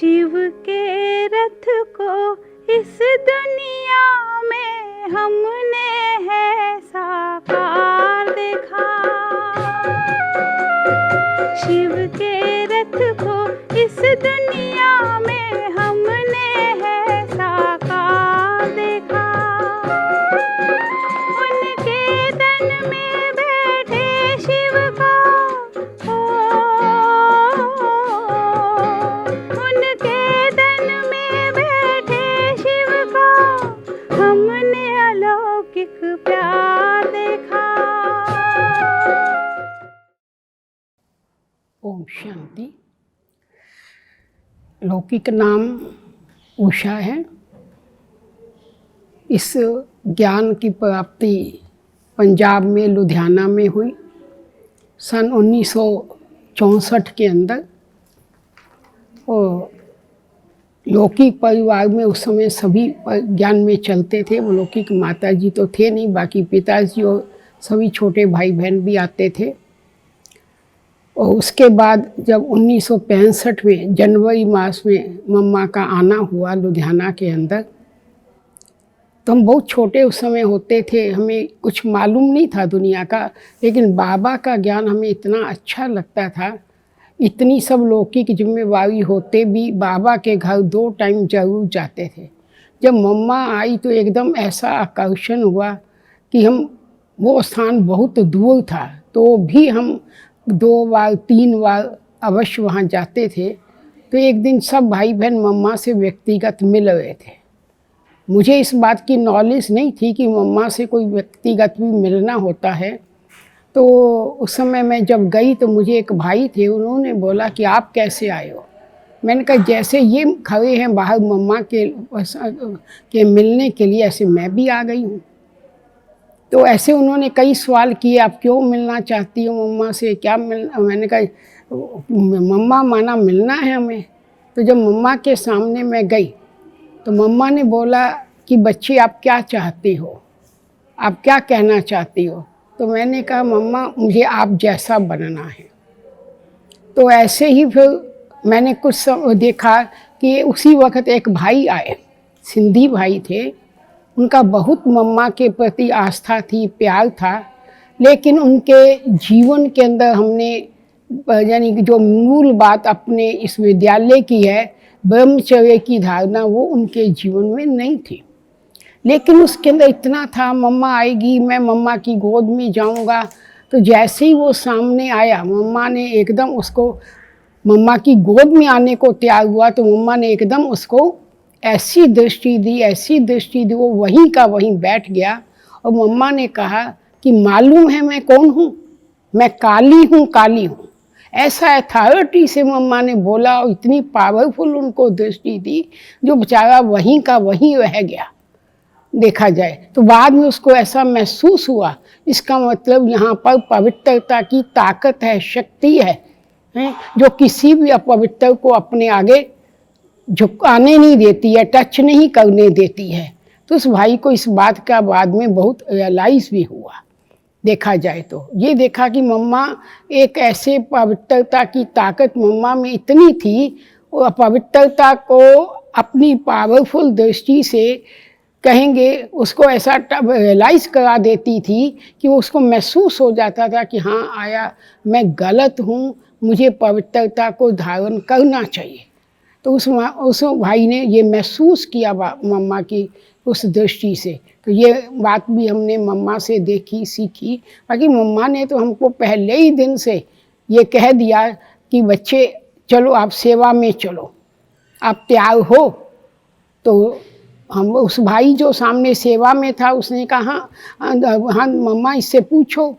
शिव के रथ को इस दुनिया में हमने है साकार देखा। शिव के रथ को इस दुनिया में हमने है साकार देखा। उनके तन में बैठे शिव का उनके तन में बैठे शिव का हमने अलौकिक प्यार देखा। ओम शांति। लौकिक नाम उषा है। इस ज्ञान की प्राप्ति पंजाब में लुधियाना में हुई सन 1964 के अंदर। और लौकिक परिवार में उस समय सभी ज्ञान में चलते थे। वो लौकिक माता जी तो थे नहीं, बाकी पिताजी और सभी छोटे भाई बहन भी आते थे। और उसके बाद जब 1965 में जनवरी मास में मम्मा का आना हुआ लुधियाना के अंदर, तो हम बहुत छोटे उस समय होते थे, हमें कुछ मालूम नहीं था दुनिया का, लेकिन बाबा का ज्ञान हमें इतना अच्छा लगता था। इतनी सब लौकिक जिम्मेवारी होते भी बाबा के घर 2 टाइम जरूर जाते थे। जब मम्मा आई तो एकदम ऐसा आकर्षण हुआ कि हम, वो स्थान बहुत दूर था तो भी हम 2 बार 3 बार अवश्य वहाँ जाते थे। तो एक दिन सब भाई बहन मम्मा से व्यक्तिगत मिल रहे थे। मुझे इस बात की नॉलेज नहीं थी कि मम्मा से कोई व्यक्तिगत भी मिलना होता है। तो उस समय मैं जब गई तो मुझे एक भाई थे, उन्होंने बोला कि आप कैसे आए हो। मैंने कहा जैसे ये खड़े हैं बाहर मम्मा के मिलने के लिए, ऐसे मैं भी आ गई हूँ। तो ऐसे उन्होंने कई सवाल किए, आप क्यों मिलना चाहती हो मम्मा से, क्या मिलना। मैंने कहा मम्मा माना मिलना है हमें। तो जब मम्मा के सामने मैं गई तो मम्मा ने बोला कि बच्ची आप क्या चाहती हो, आप क्या कहना चाहती हो। तो मैंने कहा मम्मा मुझे आप जैसा बनना है। तो ऐसे ही फिर मैंने कुछ देखा कि उसी वक्त एक भाई आए, सिंधी भाई थे। उनका बहुत मम्मा के प्रति आस्था थी, प्यार था, लेकिन उनके जीवन के अंदर हमने यानी कि जो मूल बात अपने इस विद्यालय की है, ब्रह्मचर्य की धारणा, वो उनके जीवन में नहीं थी। लेकिन उसके अंदर इतना था, मम्मा आएगी, मैं मम्मा की गोद में जाऊंगा। तो जैसे ही वो सामने आया, मम्मा ने एकदम उसको, मम्मा की गोद में आने को तैयार हुआ तो मम्मा ने एकदम उसको ऐसी दृष्टि दी, ऐसी दृष्टि दी, वो वहीं का वहीं बैठ गया। और मम्मा ने कहा कि मालूम है मैं कौन हूँ, मैं काली हूँ, काली हूँ। ऐसा अथॉरिटी से मम्मा ने बोला और इतनी पावरफुल उनको दृष्टि दी, जो बेचारा वहीं का वहीं रह गया। देखा जाए तो बाद में उसको ऐसा महसूस हुआ, इसका मतलब यहाँ पर पवित्रता की ताकत है, शक्ति है, जो किसी भी अपवित्र को अपने आगे झुकाने नहीं देती है, टच नहीं करने देती है। तो उस भाई को इस बात का बाद में बहुत रियलाइज भी हुआ। देखा जाए तो ये देखा कि मम्मा एक ऐसे पवित्रता की ताकत मम्मा में इतनी थी, वो पवित्रता को अपनी पावरफुल दृष्टि से कहेंगे उसको ऐसा रियलाइज करा देती थी कि उसको महसूस हो जाता था कि हाँ आया, मैं गलत हूँ, मुझे पवित्रता को धारण करना चाहिए। तो उस भाई ने ये महसूस किया मम्मा की उस दृष्टि से। तो ये बात भी हमने मम्मा से देखी, सीखी। बाकी मम्मा ने तो हमको पहले ही दिन से ये कह दिया कि बच्चे चलो आप सेवा में चलो, आप तैयार हो। तो हम, उस भाई जो सामने सेवा में था, उसने कहा हाँ मम्मा इससे पूछो,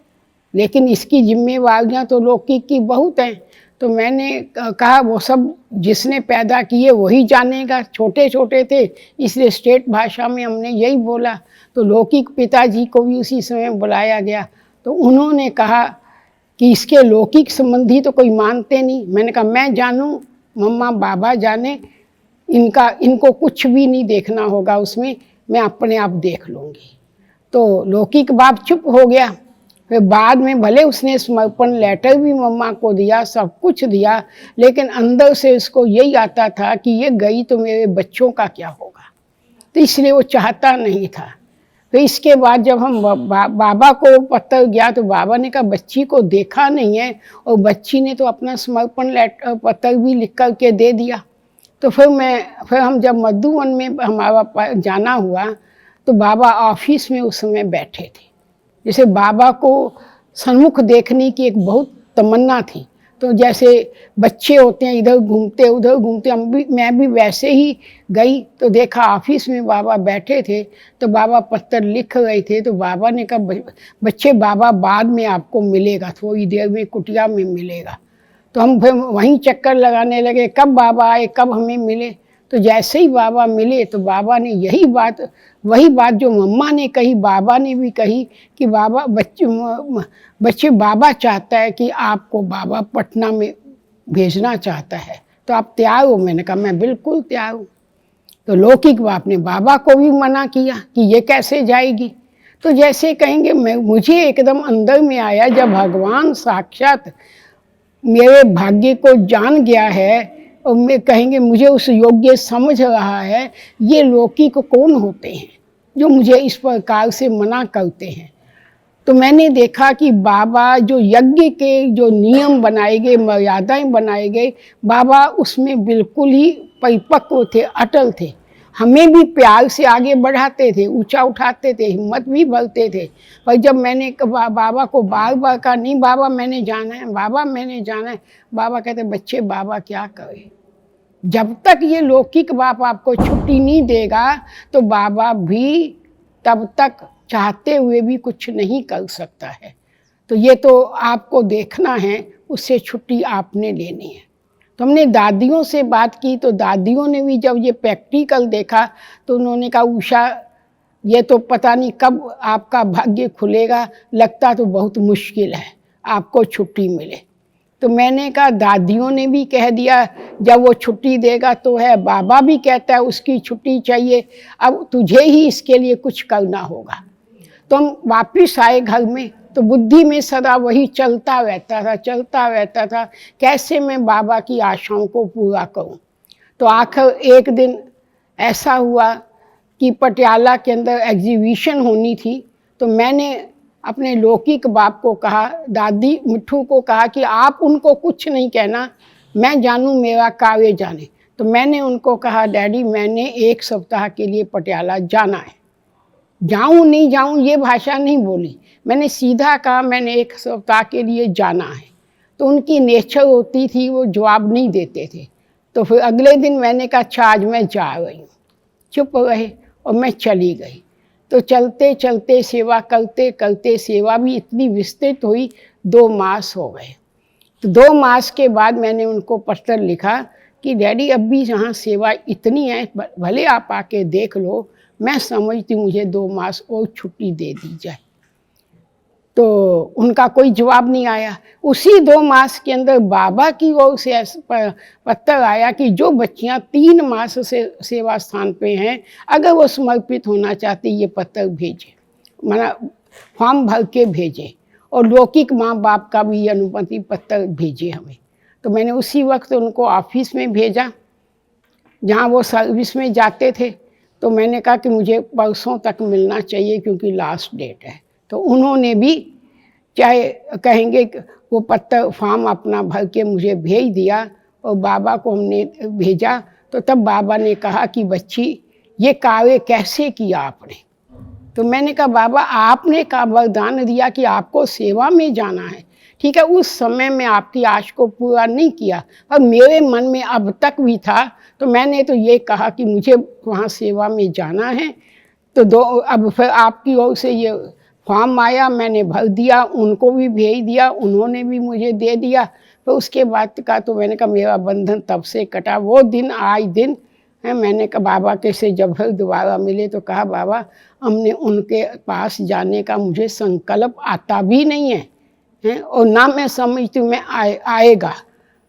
लेकिन इसकी जिम्मेवारियाँ तो लौकिक की बहुत हैं। तो मैंने कहा वो सब जिसने पैदा किए वही जानेगा, छोटे छोटे थे इसलिए स्टेट भाषा में हमने यही बोला। तो लौकिक पिताजी को भी उसी समय बुलाया गया। तो उन्होंने कहा कि इसके लौकिक संबंधी तो कोई मानते नहीं। मैंने कहा मैं जानूं, मम्मा बाबा जाने, इनको कुछ भी नहीं देखना होगा उसमें, मैं अपने आप देख लूँगी। तो लौकिक बाप चुप हो गया। फिर बाद में भले उसने समर्पण लेटर भी मम्मा को दिया, सब कुछ दिया, लेकिन अंदर से उसको यही आता था कि ये गई तो मेरे बच्चों का क्या होगा, तो इसलिए वो चाहता नहीं था। तो इसके बाद जब हम बाबा को पत्र गया तो बाबा ने कहा बच्ची को देखा नहीं है, और बच्ची ने तो अपना समर्पण लेटर पत्र भी लिख कर के दे दिया। तो फिर हम जब मधुवन में हमारा जाना हुआ तो बाबा ऑफिस में उस समय बैठे थे। जैसे बाबा को सन्मुख देखने की एक बहुत तमन्ना थी, तो जैसे बच्चे होते हैं इधर घूमते उधर घूमते, मैं भी वैसे ही गई तो देखा ऑफिस में बाबा बैठे थे, तो बाबा पत्र लिख रहे थे। तो बाबा ने कहा बच्चे बाबा बाद में आपको मिलेगा, थोड़ी देर में कुटिया में मिलेगा। तो हम फिर वहीं चक्कर लगाने लगे, कब बाबा आए, कब हमें मिले। तो जैसे ही बाबा मिले तो बाबा ने वही बात जो मम्मा ने कही, बाबा ने भी कही कि बाबा बच्चे बाबा चाहता है कि आपको बाबा पटना में भेजना चाहता है, तो आप तैयार हो? मैंने कहा मैं बिल्कुल तैयार हूँ। तो लौकिक बाप ने बाबा को भी मना किया कि ये कैसे जाएगी। तो जैसे कहेंगे मुझे एकदम अंदर में आया, जब भगवान साक्षात मेरे भाग्य को जान गया है और मैं कहेंगे मुझे उस योग्य समझ रहा है, ये लौकिक कौन होते हैं जो मुझे इस प्रकार से मना करते हैं। तो मैंने देखा कि बाबा जो यज्ञ के जो नियम बनाए गए, मर्यादाएं बनाए गए, बाबा उसमें बिल्कुल ही परिपक्व थे, अटल थे। हमें भी प्यार से आगे बढ़ाते थे, ऊंचा उठाते थे, हिम्मत भी भरते थे। पर जब मैंने बाबा को बार बार कहा नहीं बाबा मैंने जाना है, बाबा मैंने जाना है, बाबा कहते बच्चे बाबा क्या करे, जब तक ये लौकिक बाप आपको छुट्टी नहीं देगा तो बाबा भी तब तक चाहते हुए भी कुछ नहीं कर सकता है। तो ये तो आपको देखना है, उससे छुट्टी आपने लेनी है। तो हमने दादियों से बात की, तो दादियों ने भी जब ये प्रैक्टिकल देखा तो उन्होंने कहा उषा ये तो पता नहीं कब आपका भाग्य खुलेगा, लगता तो बहुत मुश्किल है आपको छुट्टी मिले। तो मैंने कहा दादियों ने भी कह दिया जब वो छुट्टी देगा तो है, बाबा भी कहता है उसकी छुट्टी चाहिए, अब तुझे ही इसके लिए कुछ करना होगा। तो हम वापिस आए घर में, तो बुद्धि में सदा वही चलता रहता था, कैसे मैं बाबा की आशाओं को पूरा करूं। तो आखिर एक दिन ऐसा हुआ कि पटियाला के अंदर एग्जीबिशन होनी थी, तो मैंने अपने लौकिक बाप को कहा, दादी मिट्ठू को कहा कि आप उनको कुछ नहीं कहना, मैं जानूं मेरा कार्य जाने। तो मैंने उनको कहा डैडी मैंने 1 सप्ताह के लिए पटियाला जाना है, जाऊं नहीं जाऊं ये भाषा नहीं बोली, मैंने सीधा कहा मैंने 1 सप्ताह के लिए जाना है। तो उनकी नेचर होती थी वो जवाब नहीं देते थे। तो फिर अगले दिन मैंने कहा अच्छा आज मैं जा रही हूँ, चुप रहे और मैं चली गई। तो चलते चलते सेवा करते करते सेवा भी इतनी विस्तृत हुई, 2 मास हो गए। तो 2 मास के बाद मैंने उनको पत्र लिखा कि डैडी अब भी यहाँ सेवा इतनी है, भले आप आके देख लो, मैं समझती मुझे 2 मास और छुट्टी दे दी जाए। तो उनका कोई जवाब नहीं आया। उसी 2 मास के अंदर बाबा की ओर से पत्र आया कि जो बच्चियां 3 मास से सेवा स्थान पे हैं, अगर वो समर्पित होना चाहती ये पत्र भेजे, माना फॉर्म भर के भेजे, और लौकिक माँ बाप का भी अनुमति पत्र भेजे हमें। तो मैंने उसी वक्त उनको ऑफिस में भेजा जहाँ वो सर्विस में जाते थे। तो मैंने कहा कि मुझे परसों तक मिलना चाहिए क्योंकि लास्ट डेट है। तो उन्होंने भी चाहे कहेंगे वो पत्र फॉर्म अपना भर के मुझे भेज दिया, और बाबा को हमने भेजा। तो तब बाबा ने कहा कि बच्ची ये कार्य कैसे किया आपने। तो मैंने कहा बाबा आपने का वरदान दिया कि आपको सेवा में जाना है, ठीक है, उस समय में आपकी आश को पूरा नहीं किया, और मेरे मन में अब तक भी था। तो मैंने तो ये कहा कि मुझे वहाँ सेवा में जाना है। तो अब फिर आपकी ओर से ये फॉर्म आया, मैंने भर दिया, उनको भी भेज दिया, उन्होंने भी मुझे दे दिया। तो उसके बाद का तो मैंने कहा मेरा बंधन तब से कटा। वो दिन आज दिन है। मैंने कहा बाबा के से जब फिर दोबारा मिले तो कहा बाबा हमने उनके पास जाने का मुझे संकल्प आता भी नहीं है, और ना मैं समझती हूँ मैं आएगा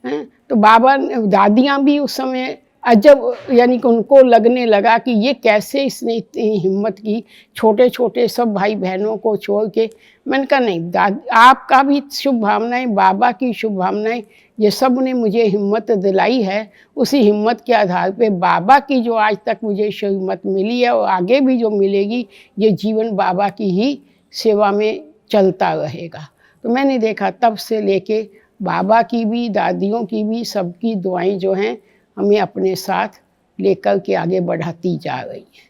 है। तो बाबा दादियाँ भी उस समय जब यानी कि उनको लगने लगा कि ये कैसे इसने इतनी हिम्मत की, छोटे छोटे सब भाई बहनों को छोड़ के। मैंने कहा नहीं दादी, आपका भी शुभ भावनाएं, बाबा की शुभ भावनाएं, ये सब ने मुझे हिम्मत दिलाई है। उसी हिम्मत के आधार पे बाबा की जो आज तक मुझे हिम्मत मिली है और आगे भी जो मिलेगी, ये जीवन बाबा की ही सेवा में चलता रहेगा। तो मैंने देखा तब से लेके बाबा की भी, दादियों की भी, सबकी दुआएं जो हैं हमें अपने साथ लेकर के आगे बढ़ाती जा रही हैं।